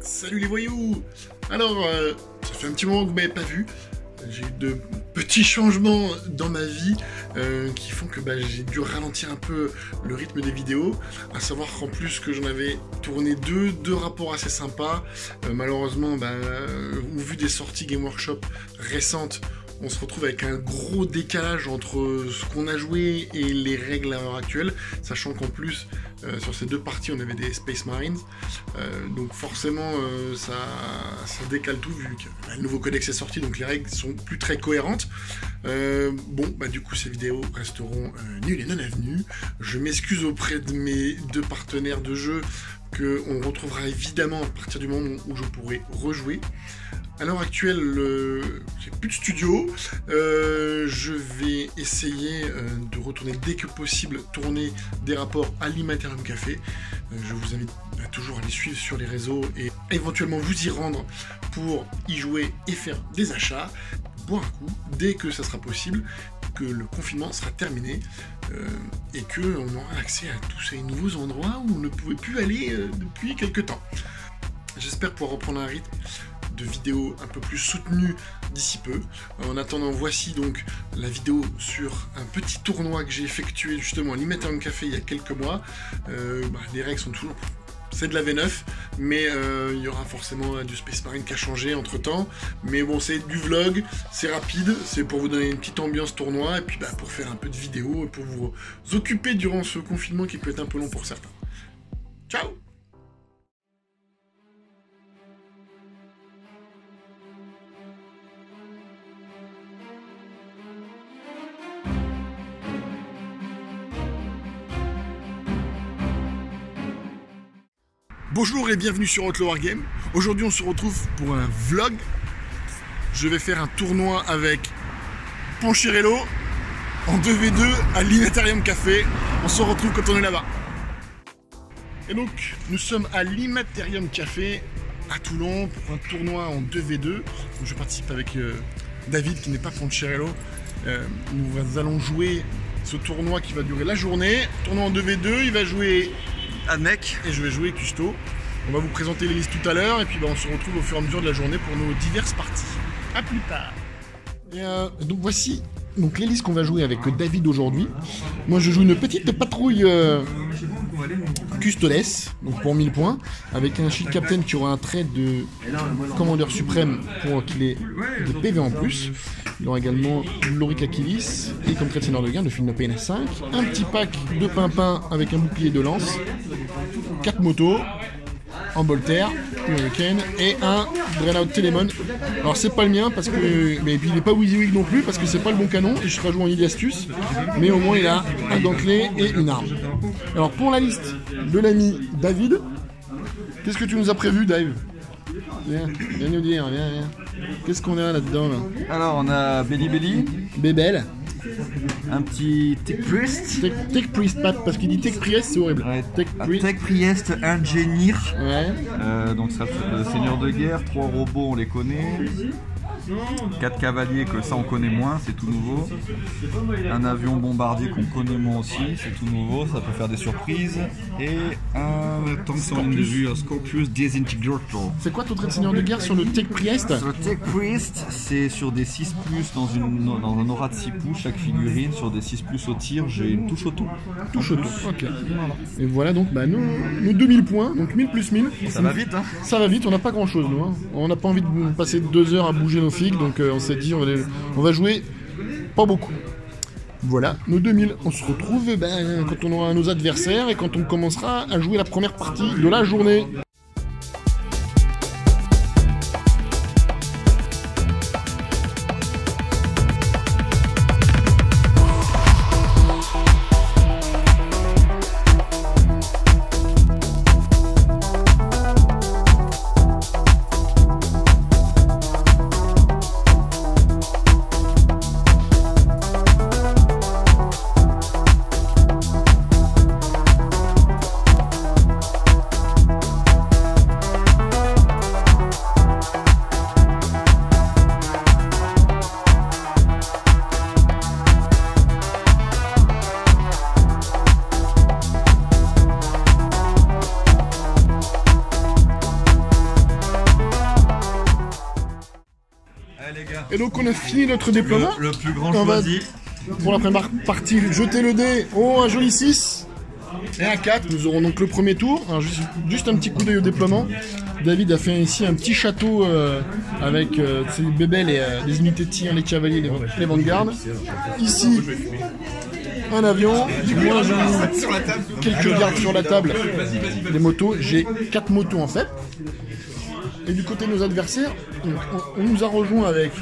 Salut les voyous. Alors, ça fait un petit moment que vous m'avez pas vu. J'ai eu de petits changements dans ma vie qui font que j'ai dû ralentir un peu le rythme des vidéos. À savoir qu'en plus que j'en avais tourné deux rapports assez sympas. Malheureusement, au vu des sorties Game Workshop récentes, on se retrouve avec un gros décalage entre ce qu'on a joué et les règles à l'heure actuelle, sachant qu'en plus, sur ces deux parties, on avait des Space Marines, donc forcément, ça décale tout, vu que le nouveau codex est sorti, donc les règles sont plus très cohérentes. Du coup, ces vidéos resteront nulles et non avenues. Je m'excuse auprès de mes deux partenaires de jeu, qu'on retrouvera évidemment à partir du moment où je pourrai rejouer. À l'heure actuelle, j'ai plus de studio. Je vais essayer de retourner dès que possible, tourner des rapports à l'Immaterium Café. Je vous invite à toujours aller suivre sur les réseaux et éventuellement vous y rendre pour y jouer et faire des achats, boire un coup dès que ça sera possible, que le confinement sera terminé et qu'on aura accès à tous ces nouveaux endroits où on ne pouvait plus aller depuis quelques temps. J'espère pouvoir reprendre un rythme de vidéos un peu plus soutenu d'ici peu. En attendant, voici donc la vidéo sur un petit tournoi que j'ai effectué justement à l'Immaterium Café il y a quelques mois. Les règles sont toujours... C'est de la V9, mais il y aura forcément du Space Marine qui a changé entre temps. Mais bon, c'est du vlog, c'est rapide, c'est pour vous donner une petite ambiance tournoi, et puis pour faire un peu de vidéos, et pour vous occuper durant ce confinement qui peut être un peu long pour certains. Ciao! Bonjour et bienvenue sur Outlaw Wargame. Aujourd'hui on se retrouve pour un vlog. Je vais faire un tournoi avec Poncherello en 2v2 à l'Immaterium Café. On se retrouve quand on est là-bas. Et donc nous sommes à l'Immaterium Café à Toulon pour un tournoi en 2v2. Donc, je participe avec David qui n'est pas Poncherello. Nous allons jouer ce tournoi qui va durer la journée. Tournoi en 2v2, il va jouer Admec et je vais jouer Custo. On va vous présenter les listes tout à l'heure et puis on se retrouve au fur et à mesure de la journée pour nos diverses parties. A plus tard. Et donc voici les listes qu'on va jouer avec David aujourd'hui. Moi je joue une petite patrouille Custodes, donc pour 1000 points, avec un Shield Captain qui aura un trait de commandeur suprême pour qu'il ait des PV en plus. Il aura également Loric Achilles et comme trait de seigneur de guerre de Philna PNS5, un petit pack de pimpin avec un bouclier de lance, 4 motos, un Bolter, une Hurricane et un Dreadnought Telemon. Alors c'est pas le mien parce que. Mais puis il est pas WYSIWYG non plus parce que c'est pas le bon canon et je serai joué en Iliastus, mais au moins il a un gantelet et une arme. Alors pour la liste de l'ami David, qu'est-ce que tu nous as prévu, Dave? Viens nous dire, viens. Qu'est-ce qu'on a là-dedans là? Alors on a Belly, Bébel, un petit Tech Priest. Tech Priest, parce qu'il dit Tech Priest, c'est horrible. Ouais, Tech Priest Engineer. Ouais. Donc ça le seigneur de guerre, 3 robots on les connaît. 4 cavaliers que ça on connaît moins, c'est tout nouveau. Un avion bombardier qu'on connaît moins aussi, c'est tout nouveau, ça peut faire des surprises. Et un tank sans ligne de vue, un Scorpius Disintegrator. C'est quoi ton trait de seigneur de guerre sur le Tech Priest? Sur le Tech Priest, c'est sur des 6+, dans un aura de 6 pouces, chaque figurine, sur des 6+ au tir, j'ai une touche au tout. Touche au tout, ok. Et voilà donc nos 2000 points, donc 1000 plus 1000. Ça va vite, hein? Ça va vite, on n'a pas grand chose nous. Hein. On n'a pas envie de passer 2 heures à bouger nos figues, donc on s'est dit on va jouer pas beaucoup. Voilà, nos 2000. On se retrouve quand on aura nos adversaires et quand on commencera à jouer la première partie de la journée. Et donc on a fini notre déploiement. Le plus grand On va, choisi. pour la première partie, jeter le dé. Oh, un joli 6 et un 4. Nous aurons donc le premier tour. Alors, juste un petit coup d'œil au déploiement. David a fait ici un petit château avec ses bébelles et les unités de tir, les cavaliers, les vanguards. Ici, un avion. Moi, j'ai quelques gardes sur la table. Des motos. J'ai 4 motos en fait. Et du côté de nos adversaires, on nous a rejoint avec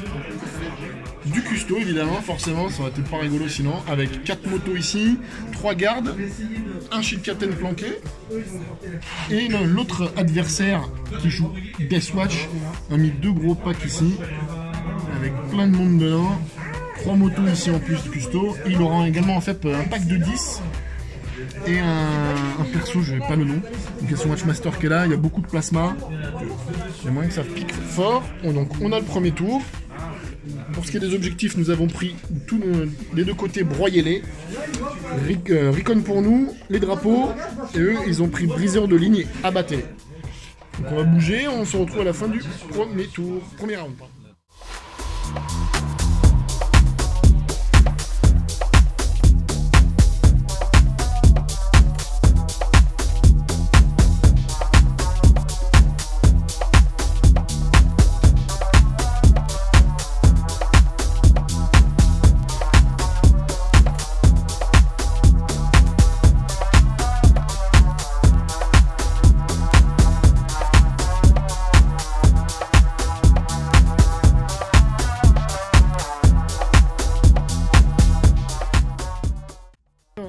du custo évidemment, forcément, ça aurait été pas rigolo sinon, avec 4 motos ici, 3 gardes, un shield captain planqué, et l'autre adversaire qui joue Deathwatch a mis 2 gros packs ici, avec plein de monde dedans, 3 motos ici en plus de custo, et il aura également en fait un pack de 10, et un perso, je n'ai pas le nom, donc il y a son Watchmaster qui est là, il y a beaucoup de plasma, il y a moyen que ça pique fort, donc on a le premier tour. Pour ce qui est des objectifs, nous avons pris tous les deux côtés, broyez-les. Recon pour nous, les drapeaux, et eux, ils ont pris briseur de ligne et abattez. Donc on va bouger, on se retrouve à la fin du premier tour, premier round.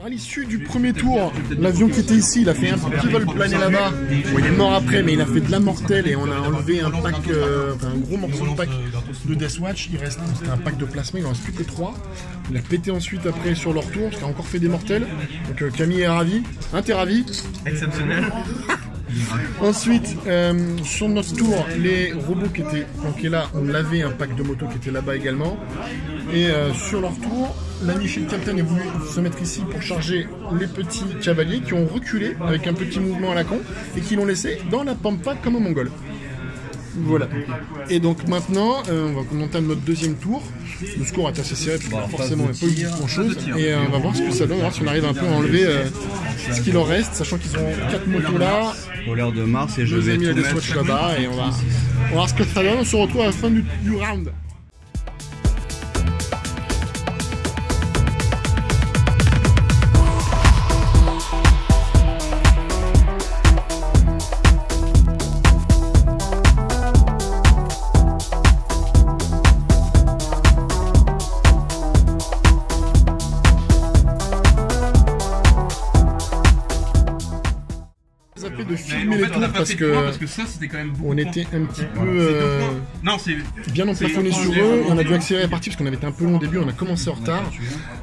À l'issue du premier tour, l'avion qui était ici, il a fait un petit vol planer là-bas. Bon, il est mort après, mais il a fait de la mortelle et on a enlevé un pack, un gros morceau de pack de Deathwatch. Il reste un pack de plasma, il en reste plus que 3. Il a pété ensuite après sur leur tour, parce qu'il a encore fait des mortels. Donc Camille est ravi. Hein, t'es ravi? Exceptionnel. Ensuite, sur notre tour, les robots qui étaient planqués là, on avait un pack de motos qui était là-bas également. Et sur leur tour, l'ami Shield Captain est voulu se mettre ici pour charger les petits cavaliers qui ont reculé avec un petit mouvement à la con et qui l'ont laissé dans la pampa comme un mongol. Voilà. Et donc maintenant, on va monter à notre deuxième tour. Le score est assez serré, parce que forcément il n'y a pas eu grand chose. Et on va voir ce que ça donne, voir si on arrive un peu à enlever ce qu'il en reste, sachant qu'ils ont 4 motos là. Polaire de Mars et je Nos vais amis tout à des mettre. swatchs là-bas et on va voir ce que ça donne. On se retrouve à la fin du round. De filmer les tours parce que ça c'était quand même beaucoup. on était un petit peu Non, c'est bien emplafonné sur eux, on a dû accélérer la partie parce qu'on avait été un peu long au début, on a commencé en retard.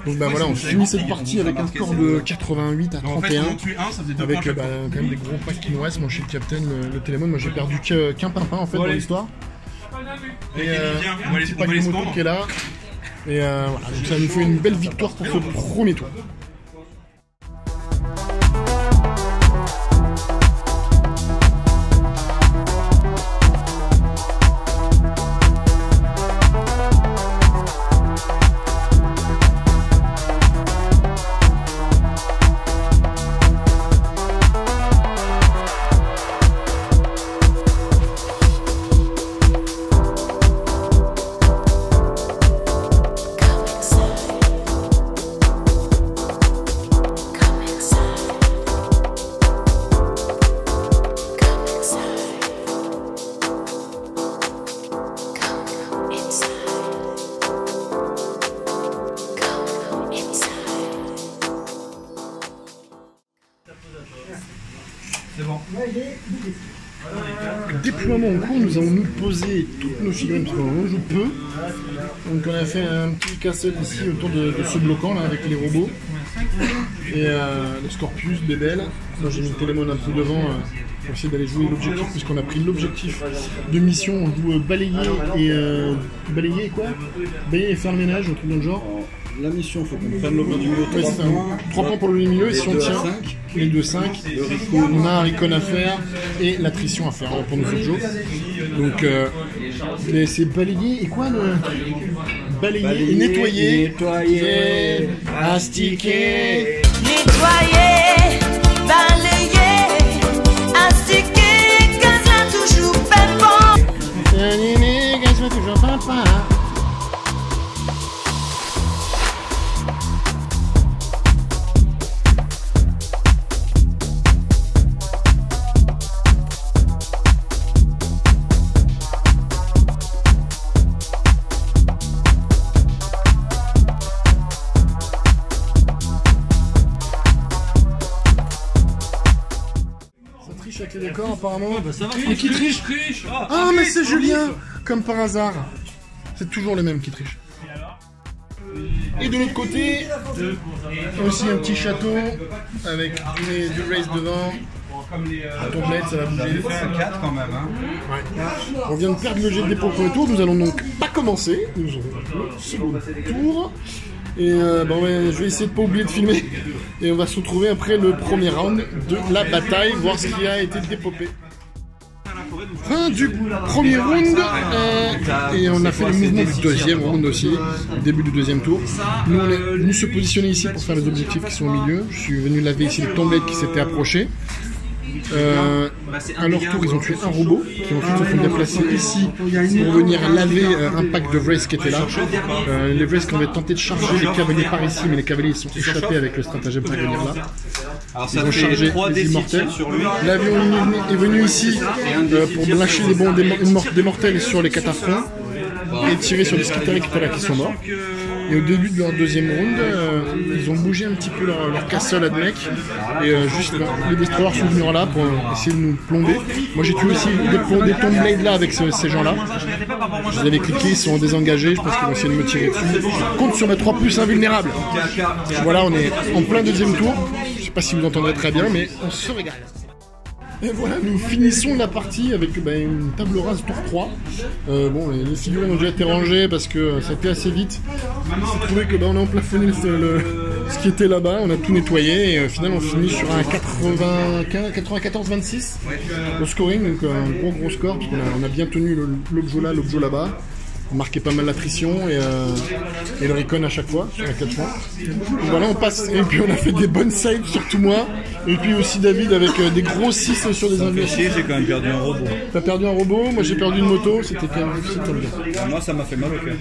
Donc bah voilà, on finit cette partie avec un score de 88 à 31 avec quand même des gros packs qui nous restent. Moi je suis le captain, le télémon, moi j'ai perdu qu'un pimpin en fait dans l'histoire. Et un petit pack de moto qui est là. Et voilà, donc ça nous fait une belle victoire pour ce premier tour. Déploiement en cours, nous allons nous poser toutes nos figurines parce qu'on joue peu. Donc on a fait un petit casse ici autour de ce bloquant là avec les robots. Et le Scorpius, Bébel. Moi j'ai mis le télémon un peu devant pour essayer d'aller jouer l'objectif puisqu'on a pris l'objectif de mission. On joue balayer et balayer et quoi? Balayer et faire le ménage, un truc dans le genre. la mission, il faut qu'on prenne le bloc du milieu Ouais, 3 c'est ça. points. 3 points pour le milieu, et si on 2 à tient 5. les 2-5, on a un recon à faire et l'attrition à faire pour nos objets. Donc, c'est balayer et quoi le... Balayer et nettoyer, astiquer. Nettoyer, balayer, astiquer, quand ça toujours fait bon. Néné, qu'elle soit toujours papa. Avec les décors apparemment. Mais qui triche? Ah mais c'est Julien. Comme par hasard. C'est toujours le même qui triche. Et de l'autre côté, aussi un petit château avec du race devant. La tomblette, ça va bouger. Un 4 quand même, hein. Ouais. On vient de perdre le jet de dépôt pour le tour. Nous allons donc pas commencer. Nous aurons le second tour. Et je vais essayer de pas oublier de filmer. Et on va se retrouver après le premier round de la bataille, voir ce qui a été dépopé. Fin du premier round, et on a fait le mouvement du deuxième round aussi, début du deuxième tour. Nous, on est venu se positionner ici pour faire les objectifs qui sont au milieu. Je suis venu laver ici les tomblettes qui s'étaient approchées. À leur tour, ils ont tué un robot qui ensuite se sont déplacés ici pour venir laver un pack de Vrays qui était là. Les Vrays qui avaient tenté de charger les cavaliers par ici, mais les cavaliers ils sont échappés avec le stratagème pour venir là. Ils ont chargé les immortels. L'avion est venu ici pour lâcher des mortels sur les cataphrons et tirer sur les skitari qui étaient là, qui sont morts. Et au début de leur deuxième round, ils ont bougé un petit peu leur castle à mec. Et juste les destroyers sont venus là pour essayer de nous plomber. Moi j'ai tué aussi des Tombblade là avec ces gens là. Je les avais cliqués, ils sont désengagés, je pense qu'ils vont essayer de me tirer dessus. Je compte sur mes 3+ invulnérables. Voilà, on est en plein deuxième tour. Je sais pas si vous entendrez très bien, mais on se régale. Et voilà, nous finissons la partie avec une table rase tour 3. Les figurines ont déjà été rangées parce que ça a été assez vite. Il s'est trouvé que on a emplafonné ce qui était là-bas, on a tout nettoyé et au final on finit sur un 94-26 au scoring, donc un gros score parce qu'on a bien tenu l'objet là-bas. On marquait pas mal l'attrition et le recon à chaque fois sur la 4 points. Donc voilà, on passe et puis on a fait des bonnes saves, surtout moi. Et puis aussi David avec des gros 6 sur des investissements. J'ai quand même perdu un robot. T'as perdu un robot, moi j'ai perdu une moto, c'était quand même difficile comme bien. Moi ça m'a fait mal au cœur.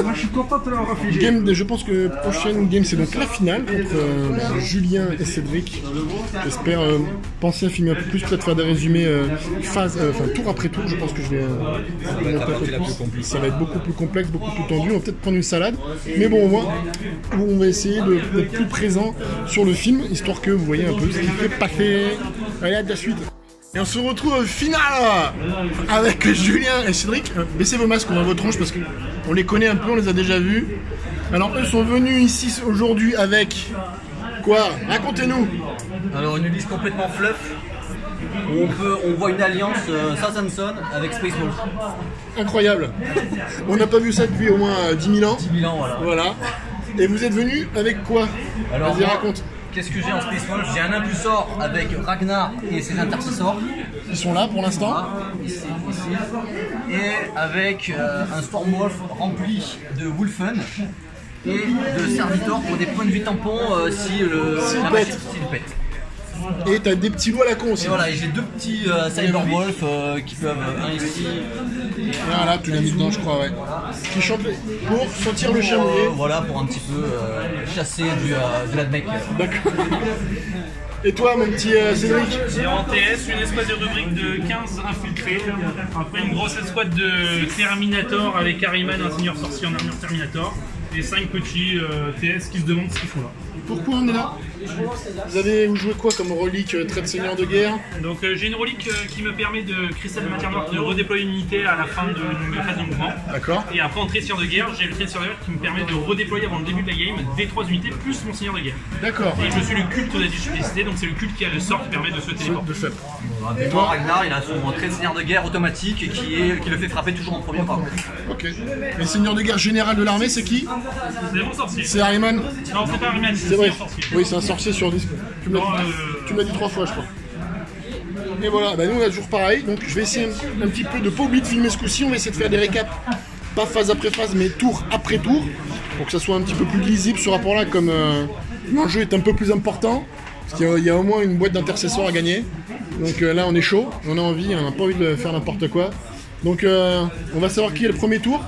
Moi je suis content de l'avoir réfugié. Je pense que prochaine game c'est donc la finale contre Julien et Cédric. J'espère penser à filmer un peu plus, peut-être faire des résumés tour après tour. Je pense que je vais ça va être beaucoup plus complexe, beaucoup plus tendu. On va peut-être prendre une salade, mais bon, au moins on va essayer d'être plus présent sur le film, histoire que vous voyez un peu ce qui fait passer. Allez, à de la suite. Et on se retrouve au final avec Julien et Cédric. Baissez vos masques, on voit vos tronches parce qu'on les connaît un peu, on les a déjà vus. Alors eux sont venus ici aujourd'hui avec quoi? Racontez-nous. Alors une liste complètement fluff. On voit une alliance Southampton avec Spaceballs. Incroyable. On n'a pas vu ça depuis au moins 10 000 ans. 10 000 ans, voilà. Et vous êtes venus avec quoi? Alors, vas-y, raconte. Qu'est-ce que j'ai en Spaceballs? J'ai un impulsor avec Ragnar et ses intercessors. Ils sont là pour l'instant. Voilà, ici. Et avec un Stormwolf rempli de Wolfen et de Servitor pour des points de vue tampons si la machine pète. Et t'as des petits loups à la con aussi. Et voilà, et j'ai 2 petits Cyberwolf qui peuvent, un ici. Voilà, tu l'as mis dedans, je crois, ouais. Qui chantent pour sentir le chat mouillé. Voilà, pour un petit peu chasser de la mec. D'accord. Et toi, mon petit Cédric? J'ai en TS une escouade de rubrique de 15 infiltrés. Après une grosse escouade de Terminator avec Harryman, un seigneur sorcier en armure Terminator. Et 5 petits TS qui se demandent ce qu'ils font là. Pourquoi on est là? Vous jouez quoi comme relique trait de seigneur de guerre? Donc j'ai une relique qui me permet de cristal de matière noire de redéployer une unité à la fin de la phase de mouvement. D'accord. Et après en trait de seigneur de guerre, j'ai le trait de seigneur de guerre qui me permet de redéployer avant le début de la game des 3 unités plus mon seigneur de guerre. D'accord. Et je suis le culte de la duplicité, donc c'est le culte qui a le sort qui permet de se téléporter. De fait. Toi, Ragnar, il a son trait de seigneur de guerre automatique qui le fait frapper toujours en premier par contre. Ok. Et seigneur de guerre général de l'armée, c'est qui? C'est mon sorcier. C'est Harryman? Non, c'est pas Harryman, C'est vrai. un sorcier. Oui, c'est un sorcier sur 10. Tu me l'as dit 3 fois, je crois. Et voilà, bah nous on a toujours pareil, donc je vais essayer un petit peu de pas oublier de filmer ce coup-ci, on va essayer de faire des récaps, pas phase après phase, mais tour après tour, pour que ça soit un petit peu plus lisible ce rapport-là, comme l'enjeu est un peu plus important, parce qu'il y a au moins une boîte d'intercesseurs à gagner, donc là on est chaud, on a envie, on n'a pas envie de faire n'importe quoi, donc on va savoir qui est le premier tour.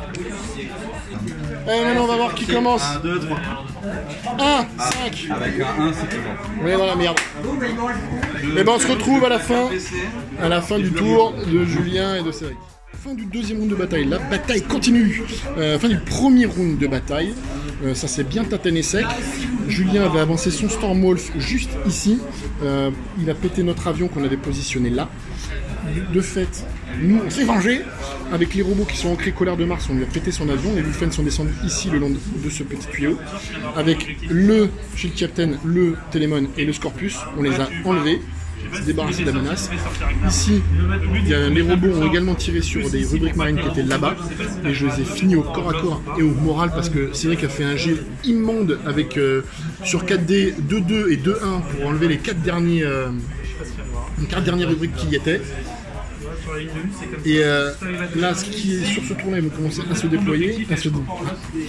Et maintenant on va voir qui commence. 1, 2, 3. 1, 5. Avec un 1, c'est tout bon. Oui, voilà, merde. Et ben on se retrouve à la fin du tour de Julien et de Cédric. Fin du deuxième round de bataille, la bataille continue. Fin du premier round de bataille, ça s'est bien tatané sec. Julien avait avancé son Stormwolf juste ici. Il a pété notre avion qu'on avait positionné là. De fait, nous on s'est vengé. Avec les robots qui sont ancrés colère de Mars, on lui a pété son avion. Les Wolfen sont descendus ici le long de ce petit tuyau. Avec le Shield Captain, le Télémon et le Scorpius, on les a enlevés. Se débarrasser de la menace. Ici, les robots ont également tiré sur des rubriques marines qui étaient là-bas. Et je les ai finis au corps à corps et au moral parce que Cédric a fait un jet immonde avec sur 4D 2-2 et 2-1 pour enlever les 4 dernières rubriques qui y étaient. Et là, sur ce tour-là, ils vont commencer à se déployer.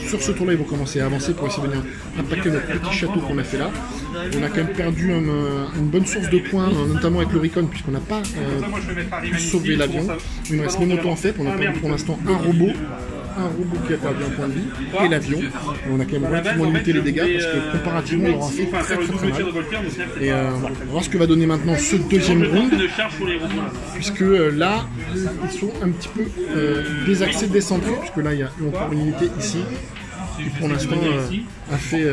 Sur ce tour-là, ils vont commencer à avancer pour essayer de venir attaquer notre petit château qu'on a fait là. On a quand même perdu une bonne source de points, notamment avec le Recon, puisqu'on n'a pas pu sauver l'avion. Il nous reste mes motos en fait. On a perdu pour l'instant un robot qui a perdu un point de vie, et l'avion. On a quand même relativement limité les dégâts parce que comparativement on leur a fait très mal. Et voilà. On va voir ce que va donner maintenant ce deuxième round, puisque là ils sont un petit peu désaxés, décentrés, puisque là il y a encore une unité ici qui pour l'instant a fait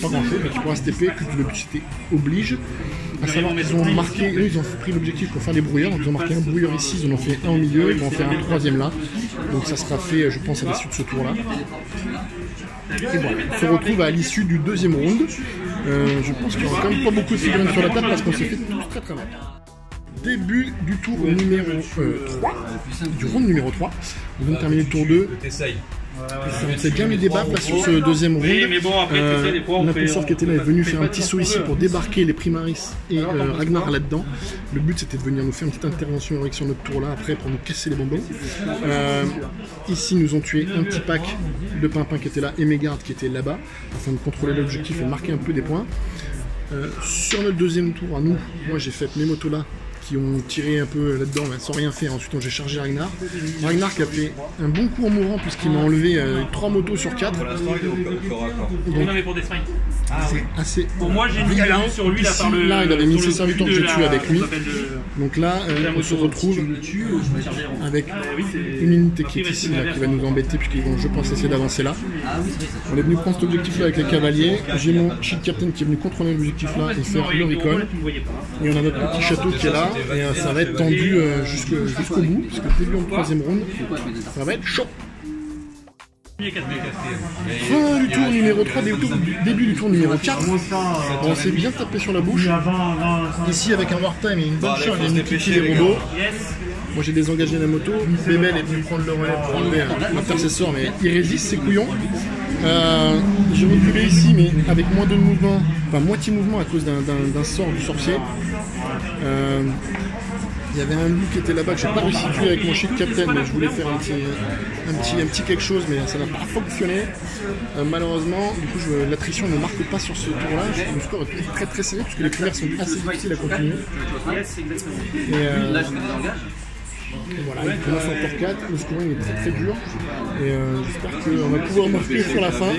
pas grand chose, mais qui pourra se TP, que le but c'était oblige. À savoir qu'ils ont marqué, eux ils ont pris l'objectif pour faire des brouilleurs, donc ils ont marqué un brouilleur ici, ils en ont fait un au milieu, ils vont en faire un troisième là, donc ça sera fait je pense à l'issue de ce tour là. Et voilà, on se retrouve à l'issue du deuxième round, je pense qu'il n'y aura quand même pas beaucoup de figurines sur la table parce qu'on s'est fait tous très mal. Début du tour numéro 3, du round numéro 3, on vient de terminer le tour 2. On s'est bien mis des baffes là sur ce deuxième round. L'impulsor qui était là est venu faire un petit saut ici pour débarquer les Primaris et Ragnar là-dedans. Le but c'était de venir nous faire une petite intervention héroïque sur notre tour là après pour nous casser les bonbons. Ici nous ont tué un petit pack de Pimpin qui était là et mes gardes qui étaient là-bas afin de contrôler l'objectif et de marquer un peu des points. Sur notre deuxième tour à nous, moi j'ai fait mes motos là qui ont tiré un peu là-dedans sans rien faire. Ensuite j'ai chargé Ragnar. Ragnar qui a fait un bon coup en mourant puisqu'il m'a enlevé 3 motos sur 4. Donc, non mais pour des strikes. C'est assez pour moi j'ai mis sur lui ici, là il avait mis ses serviteurs que j'ai tués avec lui. Donc là on se retrouve avec une unité qui est ici là, qui va nous embêter puisqu'ils vont je pense essayer d'avancer là. On est venu prendre cet objectif là avec les cavaliers. J'ai mon Shield Captain qui est venu contrôler l'objectif là et faire le recon. Et on a notre petit château qui est là. Et ça va être tendu jusqu'au bout, parce que début en troisième round, ça va être chaud. Fin du tour numéro 3, début du tour numéro 4. On s'est bien tapé sur la bouche. Ici avec un wartime et une bonne charge, il y a une petite des robots. Moi j'ai désengagé la moto, Bébel est venu prendre le relais pour enlever l'intercesseur, mais il résiste, c'est couillon. J'ai reculé ici, mais avec moins de mouvement, enfin moitié mouvement à cause d'un sort du sorcier. Il y avait un loup qui était là-bas que j'ai pas réussi à tuer avec mon Shield Captain, mais je voulais faire un petit quelque chose, mais ça n'a pas fonctionné. Malheureusement, du coup l'attrition ne marque pas sur ce tour-là. Le score est très très serré puisque les primaires sont assez difficiles à continuer. Et voilà, il commence encore 4, le scoring est très très dur et j'espère qu'on va pouvoir marquer sur la fin.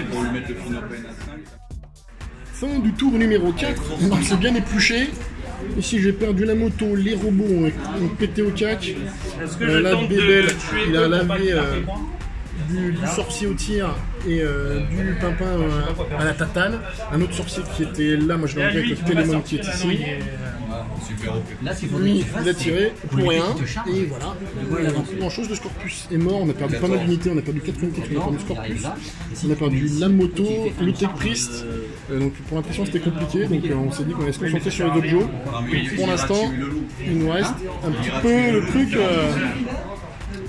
Fin du tour numéro 4, on s'est bien épluché. Ici j'ai perdu la moto, les robots ont pété au cac. Là Bébel il a lavé du sorcier au tir et du Pimpin à la tatane. Un autre sorcier qui était là, moi je l'ai enlevé avec le Télémon qui est ici. Là, ce qu'il faudrait Lui, que tu fasses, il a tiré pour rien, qui te charge. et voilà. Il n'a plus grand chose. Le Scorpus est mort, on a perdu pas mal d'unités, on a perdu 4 unités, on a perdu le Scorpus, on a perdu la moto, le Tech Priest. Donc pour l'impression c'était compliqué, donc on s'est dit qu'on allait se concentrer sur les dojos. Pour l'instant, il nous reste un petit peu le truc,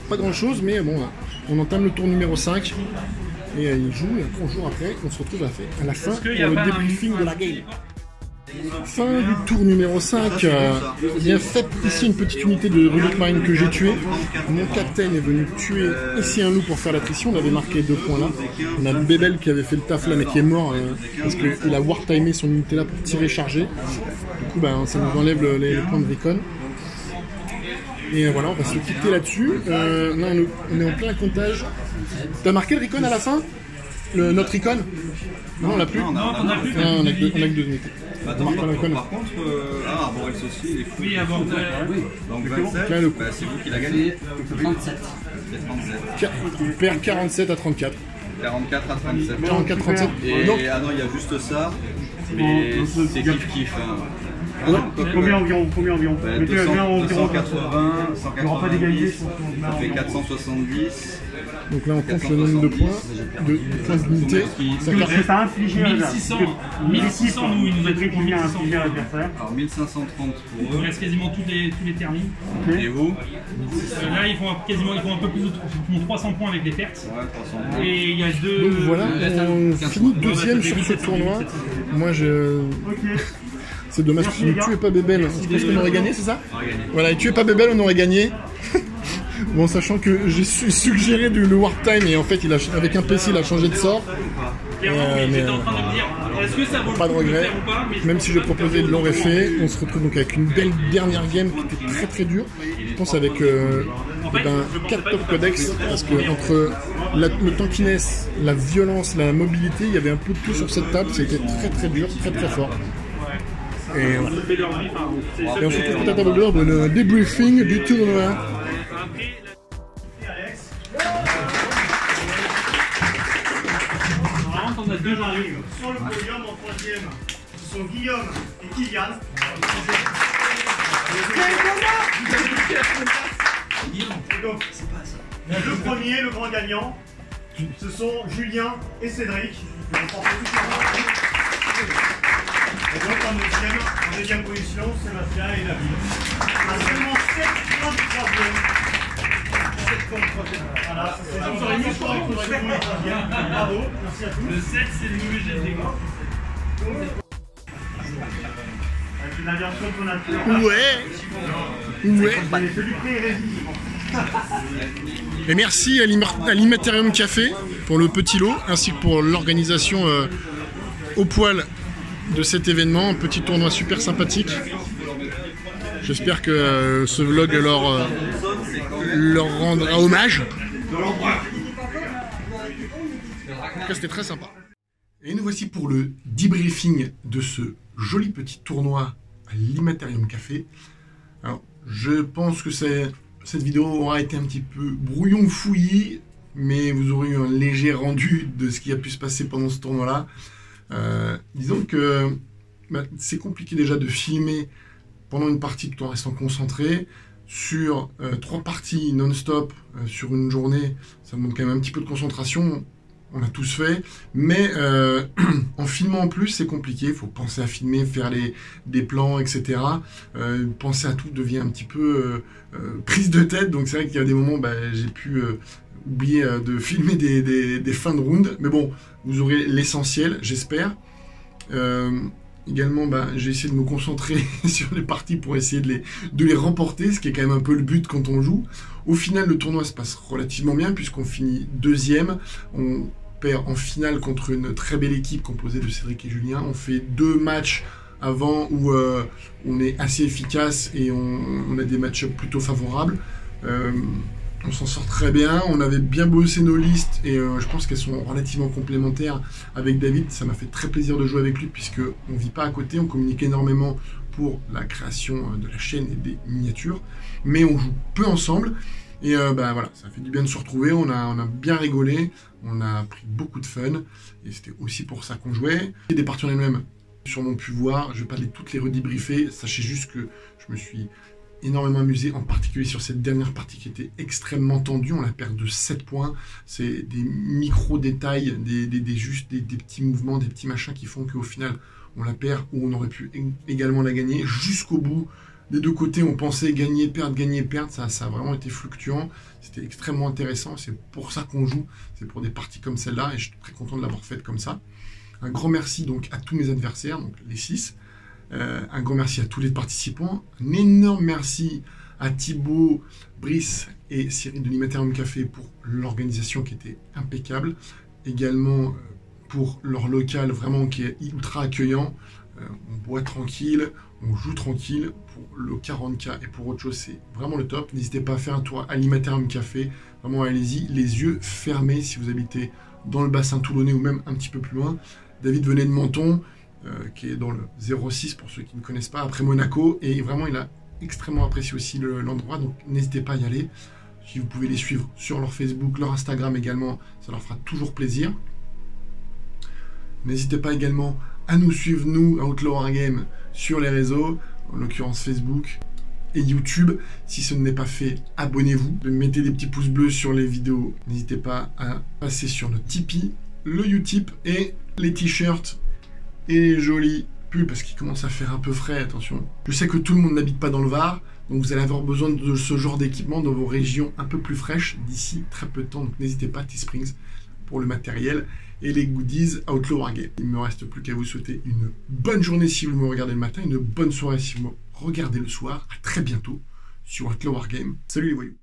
pas grand chose, mais bon, on entame le tour numéro 5. Et il joue, et 3 jours après, on se retrouve à la fin pour le débriefing de la game. Fin du tour numéro 5, bien fait ici une petite unité de Rubik Mine que j'ai tuée. Mon capitaine est venu tuer ici un loup pour faire l'attrition, on avait marqué 2 points là. On a Bebel qui avait fait le taf là mais qui est mort parce qu'il a war-timé son unité là pour tirer charger. Du coup ça nous enlève les points de recon. Et voilà, on va se quitter là-dessus. Là on est en plein comptage. T'as marqué le recon à la fin? Notre recon? Non, on l'a plus. Non, on a plus. Non, on a que 2 unités. Attends, par contre, Arborels aussi, il est fou. Oui, avant. Donc 27, Là, le c'est vous qui l'a gagné. 37. Il perd 47 à 34. 44 à 37. 44 37. Et Donc, ah non, il y a juste ça. Mais c'est kiff-kiff. Combien environ? Mettez à 20 environ. 280, Il n'y aura pas d'égalité. ça fait 470. donc là on compte le nombre de points, de points d'unité. Ça Est-ce fait que t'as infligé 1600, nous, il nous a dit combien 1600. infligé à l'adversaire? Alors 1530 Il pour nous eux. reste quasiment tous les termines. Et vous? Là, ils font un peu plus de 300 points avec les pertes. Ouais, 300. Et il y a 2. donc voilà, on finit deuxième sur ce tournoi. Moi c'est dommage que tu ne tuais pas Bebel. Je pense qu'on aurait gagné, c'est ça? Voilà, et tuer pas Bebel, on aurait gagné. Bon, sachant que j'ai suggéré le Warp Time et en fait, avec un PC, il a changé de sort. Clairement, oui, j'étais en train de me dire, est-ce que ça vaut le Pas de coup de le regret. faire ou pas, mais Même si je proposais, ils l'aurait fait. On se retrouve donc avec une belle dernière game qui était très très dure. Je pense avec 4 top codex parce que entre le tankiness, la violence, la mobilité, il y avait un peu de tout sur cette table. C'était très très dur, très très fort. Et voilà. Et on se retrouve peut-être à l'heure pour le débriefing du tournoi. On a 2 gens. Sur le podium en troisième, ce sont Guillaume et Kylian. Et donc, le premier, le grand gagnant, ce sont Julien et Cédric. Ils ont porté tout et donc en deuxième position, Sébastien et David. On a seulement 7 points du troisième. 7 points du troisième. Voilà, c'est donc sur les 1000 points du troisième. Bravo, merci à tous. Le 7, c'est le nouveau jet des gars. Avec une aversion de ton nature. Ouais. Celui près est résistant. Et merci à l'Immaterium Café pour le petit lot, ainsi que pour l'organisation au poil de cet événement, un petit tournoi super sympathique. J'espère que ce vlog leur rendra hommage. En tout cas, c'était très sympa. Et nous voici pour le debriefing de ce joli petit tournoi à l'Immaterium Café. Alors, je pense que cette vidéo aura été un petit peu brouillon fouillis, mais vous aurez eu un léger rendu de ce qui a pu se passer pendant ce tournoi-là. Disons que c'est compliqué déjà de filmer pendant une partie tout en restant concentré. Sur 3 parties non-stop sur une journée, ça demande quand même un petit peu de concentration. On a tous fait, mais en filmant en plus, c'est compliqué. Il faut penser à filmer, faire des plans, etc. Penser à tout devient un petit peu prise de tête. Donc c'est vrai qu'il y a des moments, j'ai pu oublier de filmer des fins de round. Mais bon, vous aurez l'essentiel, j'espère. Également, j'ai essayé de me concentrer sur les parties pour essayer de les remporter, ce qui est quand même un peu le but quand on joue. Au final, le tournoi se passe relativement bien puisqu'on finit deuxième. On perd en finale contre une très belle équipe composée de Cédric et Julien. On fait 2 matchs avant où on est assez efficace et on a des match-ups plutôt favorables. On s'en sort très bien, on avait bien bossé nos listes et je pense qu'elles sont relativement complémentaires avec David. Ça m'a fait très plaisir de jouer avec lui puisque on vit pas à côté, on communique énormément pour la création de la chaîne et des miniatures, mais on joue peu ensemble et voilà, ça fait du bien de se retrouver. On a bien rigolé, on a pris beaucoup de fun et c'était aussi pour ça qu'on jouait. Et des parties en elles-mêmes, sûrement pu voir. Je vais pas toutes les redébriefer. Sachez juste que je me suis énormément amusé, en particulier sur cette dernière partie qui était extrêmement tendue. On la perd de 7 points. C'est des micro-détails, des petits mouvements, des petits machins qui font qu'au final, on la perd ou on aurait pu également la gagner jusqu'au bout. Des deux côtés, on pensait gagner, perdre. Ça a vraiment été fluctuant. C'était extrêmement intéressant. C'est pour ça qu'on joue. C'est pour des parties comme celle-là. Et je suis très content de l'avoir faite comme ça. Un grand merci donc à tous mes adversaires, donc les 6. Un grand merci à tous les participants. Un énorme merci à Thibaut, Brice et Cyril de l'Imaterium Café pour l'organisation qui était impeccable. Également pour leur local vraiment qui est ultra accueillant. On boit tranquille, on joue tranquille. Pour le 40K et pour autre chose, c'est vraiment le top. N'hésitez pas à faire un tour à l'Imaterium Café. Vraiment, allez-y, les yeux fermés si vous habitez dans le bassin toulonnais ou même un petit peu plus loin. David venait de Menton, qui est dans le 06 pour ceux qui ne connaissent pas, après Monaco. Et vraiment, il a extrêmement apprécié aussi l'endroit. Donc, n'hésitez pas à y aller. Si vous pouvez les suivre sur leur Facebook, leur Instagram également, ça leur fera toujours plaisir. N'hésitez pas également à nous suivre, nous, à Outlaw Wargame, sur les réseaux, en l'occurrence Facebook et YouTube. Si ce n'est pas fait, abonnez-vous, mettez des petits pouces bleus sur les vidéos. N'hésitez pas à passer sur notre Tipeee, le Utip et les t-shirts et les jolis pulls, parce qu'il commence à faire un peu frais, attention. Je sais que tout le monde n'habite pas dans le Var, donc vous allez avoir besoin de ce genre d'équipement dans vos régions un peu plus fraîches d'ici très peu de temps. Donc n'hésitez pas, Teesprings pour le matériel et les goodies Outlaw Wargame. Il ne me reste plus qu'à vous souhaiter une bonne journée si vous me regardez le matin, une bonne soirée si vous me regardez le soir. À très bientôt sur Outlaw Wargame. Salut les voyous.